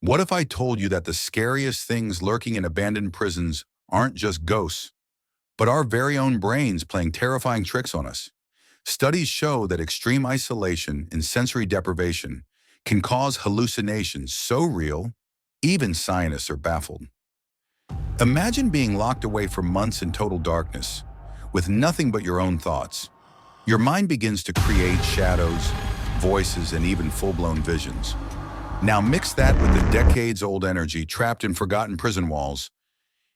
What if I told you that the scariest things lurking in abandoned prisons aren't just ghosts, but our very own brains playing terrifying tricks on us? Studies show that extreme isolation and sensory deprivation can cause hallucinations so real, even scientists are baffled. Imagine being locked away for months in total darkness, with nothing but your own thoughts. Your mind begins to create shadows, voices, and even full-blown visions. Now mix that with the decades-old energy trapped in forgotten prison walls,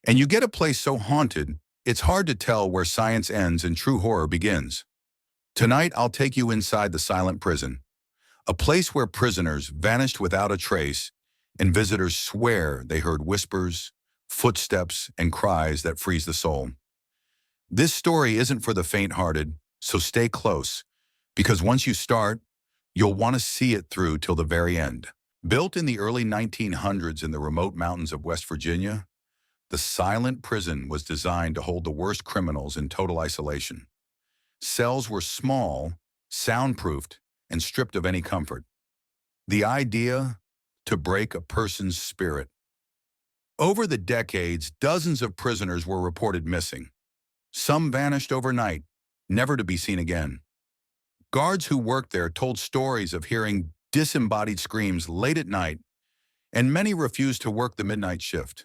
and you get a place so haunted, it's hard to tell where science ends and true horror begins. Tonight, I'll take you inside the silent prison, a place where prisoners vanished without a trace, and visitors swear they heard whispers, footsteps, and cries that freeze the soul. This story isn't for the faint-hearted, so stay close, because once you start, you'll want to see it through till the very end. Built in the early 1900s in the remote mountains of West Virginia, the silent prison was designed to hold the worst criminals in total isolation. Cells were small, soundproofed, and stripped of any comfort. The idea? To break a person's spirit. Over the decades, dozens of prisoners were reported missing. Some vanished overnight, never to be seen again. Guards who worked there told stories of hearing disembodied screams late at night, and many refused to work the midnight shift.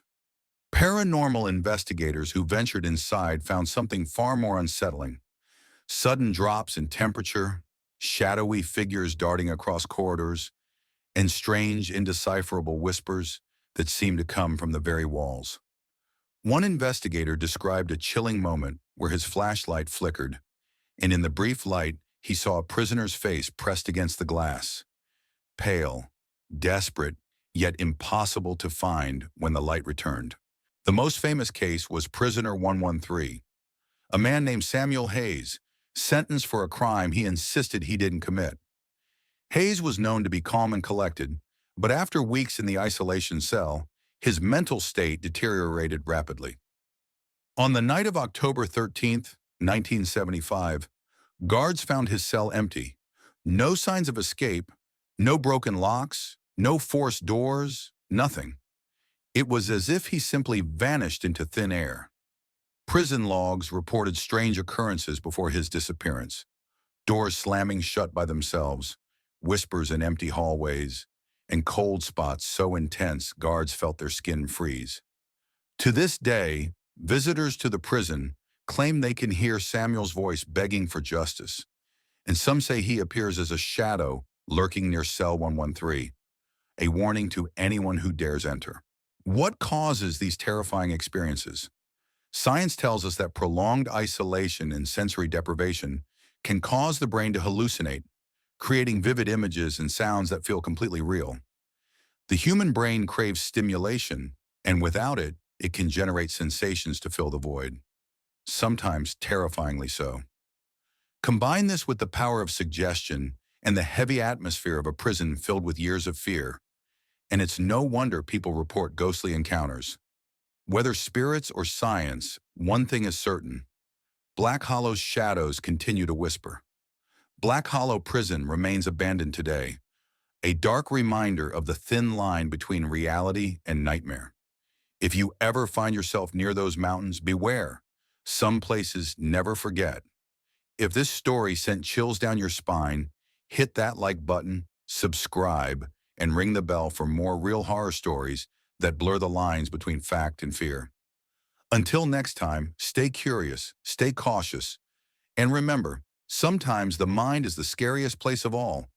Paranormal investigators who ventured inside found something far more unsettling. Sudden drops in temperature, shadowy figures darting across corridors, and strange, indecipherable whispers that seemed to come from the very walls. One investigator described a chilling moment where his flashlight flickered, and in the brief light, he saw a prisoner's face pressed against the glass. Pale, desperate, yet impossible to find when the light returned. The most famous case was Prisoner 113, a man named Samuel Hayes, sentenced for a crime he insisted he didn't commit. Hayes was known to be calm and collected, but after weeks in the isolation cell, his mental state deteriorated rapidly. On the night of October 13th, 1975, guards found his cell empty. No signs of escape, no broken locks, no forced doors, nothing. It was as if he simply vanished into thin air. Prison logs reported strange occurrences before his disappearance. Doors slamming shut by themselves, whispers in empty hallways, and cold spots so intense guards felt their skin freeze. To this day, visitors to the prison claim they can hear Samuel's voice begging for justice, and some say he appears as a shadow lurking near cell 113, a warning to anyone who dares enter. What causes these terrifying experiences? Science tells us that prolonged isolation and sensory deprivation can cause the brain to hallucinate, creating vivid images and sounds that feel completely real. The human brain craves stimulation, and without it, it can generate sensations to fill the void, sometimes terrifyingly so. Combine this with the power of suggestion and the heavy atmosphere of a prison filled with years of fear, and it's no wonder people report ghostly encounters. Whether spirits or science, one thing is certain: Black Hollow's shadows continue to whisper. Black Hollow Prison remains abandoned today, a dark reminder of the thin line between reality and nightmare. If you ever find yourself near those mountains, beware. Some places never forget. If this story sent chills down your spine, hit that like button, subscribe, and ring the bell for more real horror stories that blur the lines between fact and fear. Until next time, stay curious, stay cautious, and remember, sometimes the mind is the scariest place of all.